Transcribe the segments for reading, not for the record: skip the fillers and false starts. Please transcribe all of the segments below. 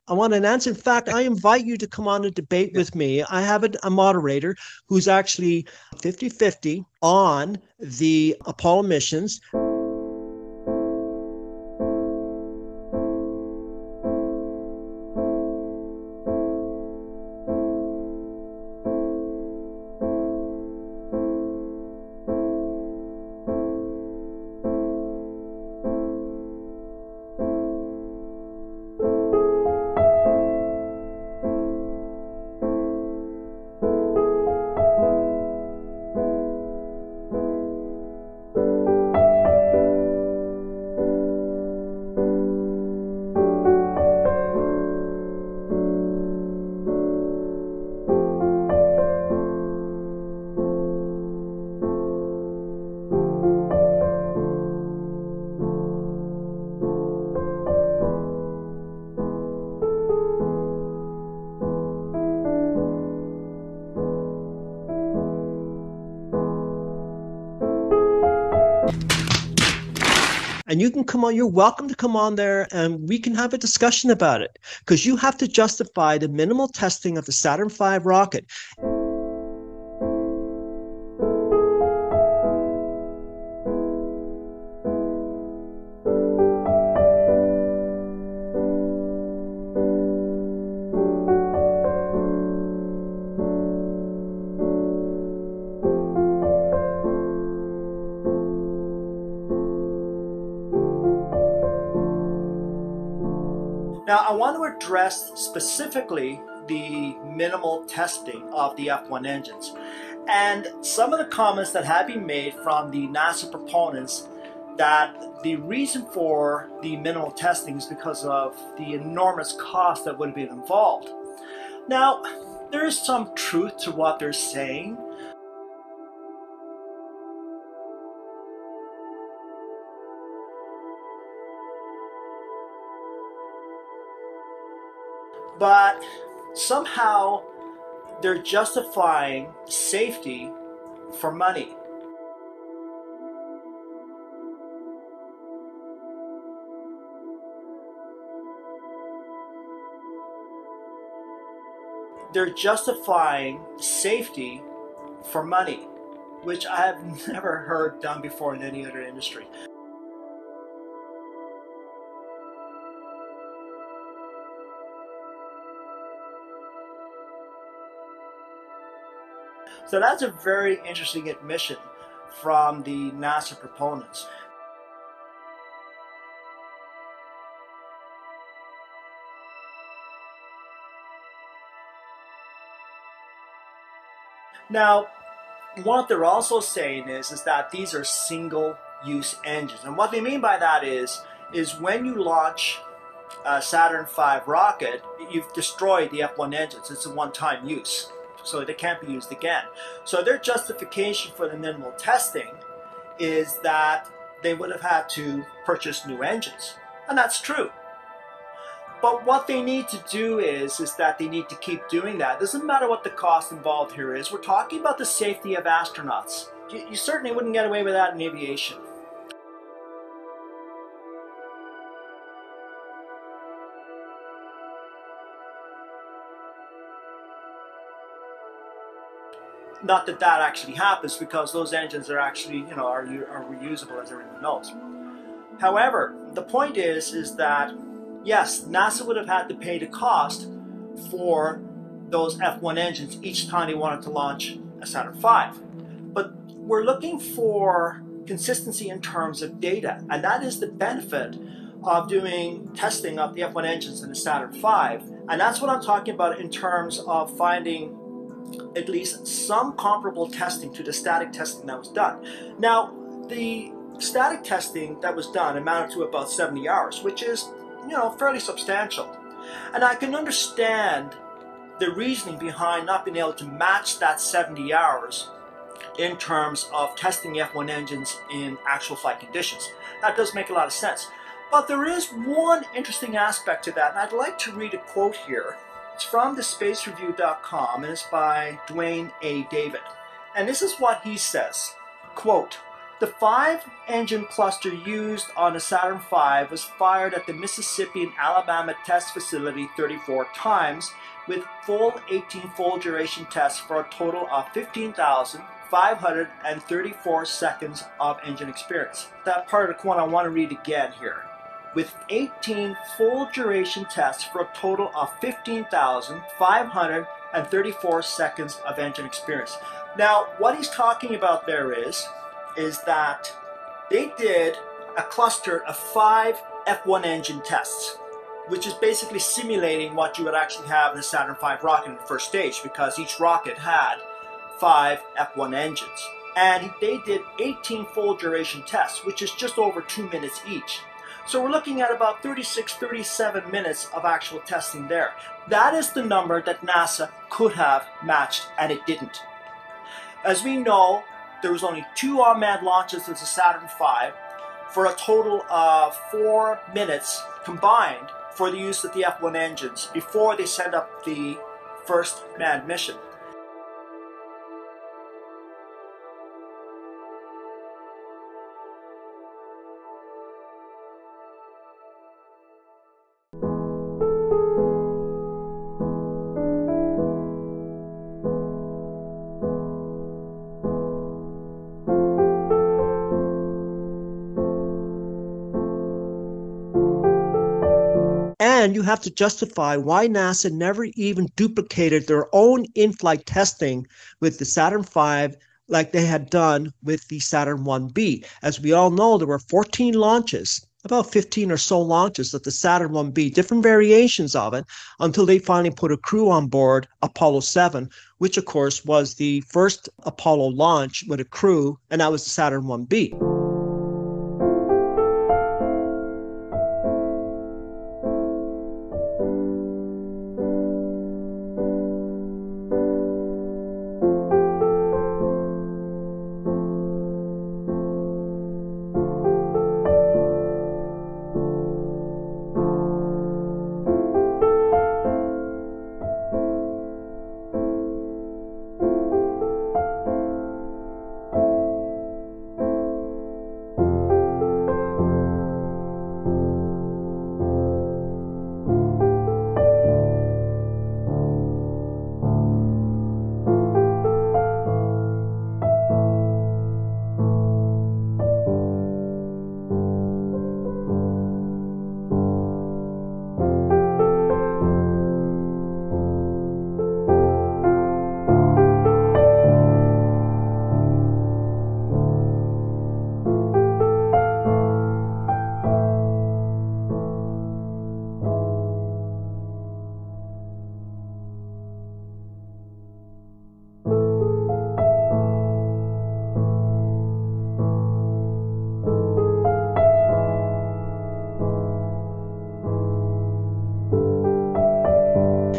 I want an answer. In fact, I invite you to come on a debate with me. I have a moderator who's actually 50-50 on the Apollo missions. And you can come on, you're welcome to come on there and we can have a discussion about it, because you have to justify the minimal testing of the Saturn V rocket. Now, I want to address specifically the minimal testing of the F1 engines and some of the comments that have been made from the NASA proponents that the reason for the minimal testing is because of the enormous cost that would have been involved. Now, there is some truth to what they're saying. But somehow they're justifying safety for money. They're justifying safety for money, which I have never heard done before in any other industry. So that's a very interesting admission from the NASA proponents. Now, what they're also saying is that these are single-use engines. And what they mean by that is when you launch a Saturn V rocket, you've destroyed the F1 engines. It's a one-time use, so they can't be used again. So their justification for the minimal testing is that they would have had to purchase new engines. And that's true. But what they need to do is that they need to keep doing that. It doesn't matter what the cost involved here is. We're talking about the safety of astronauts. You certainly wouldn't get away with that in aviation. Not that that actually happens, because those engines are actually, are reusable, as everyone knows. However, the point is that yes, NASA would have had to pay the cost for those F1 engines each time they wanted to launch a Saturn V. But we're looking for consistency in terms of data, and that is the benefit of doing testing of the F1 engines in the Saturn V. And that's what I'm talking about in terms of finding at least some comparable testing to the static testing that was done. Now, the static testing that was done amounted to about 70 hours, which is, fairly substantial. And I can understand the reasoning behind not being able to match that 70 hours in terms of testing the F1 engines in actual flight conditions. That does make a lot of sense. But there is one interesting aspect to that, and I'd like to read a quote here. It's from thespacereview.com, and it's by Dwayne A. David. And this is what he says, quote, The 5-engine cluster used on the Saturn V was fired at the Mississippi and Alabama test facility 34 times with full 18 full duration tests for a total of 15,534 seconds of engine experience. That part of the quote I want to read again here. With 18 full duration tests for a total of 15,534 seconds of engine experience. Now, what he's talking about there is that they did a cluster of 5 F1 engine tests, which is basically simulating what you would actually have in the Saturn V rocket in the first stage, because each rocket had 5 F1 engines. And they did 18 full duration tests, which is just over 2 minutes each. So we're looking at about 36, 37 minutes of actual testing there. That is the number that NASA could have matched, and it didn't. As we know, there was only 2 unmanned launches of the Saturn V for a total of 4 minutes combined for the use of the F1 engines before they sent up the first manned mission. And you have to justify why NASA never even duplicated their own in-flight testing with the Saturn V like they had done with the Saturn 1B. As we all know, there were 14 launches, about 15 or so launches of the Saturn 1B, different variations of it, until they finally put a crew on board Apollo 7, which of course was the first Apollo launch with a crew, and that was the Saturn 1B.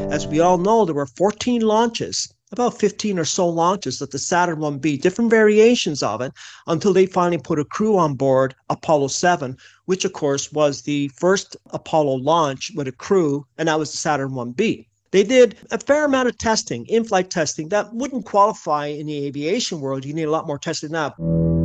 As we all know, there were 14 launches, about 15 or so launches of the Saturn 1B, different variations of it, until they finally put a crew on board Apollo 7, which of course was the first Apollo launch with a crew, and that was the Saturn 1B. They did a fair amount of testing, in-flight testing, that wouldn't qualify in the aviation world. You need a lot more testing than that.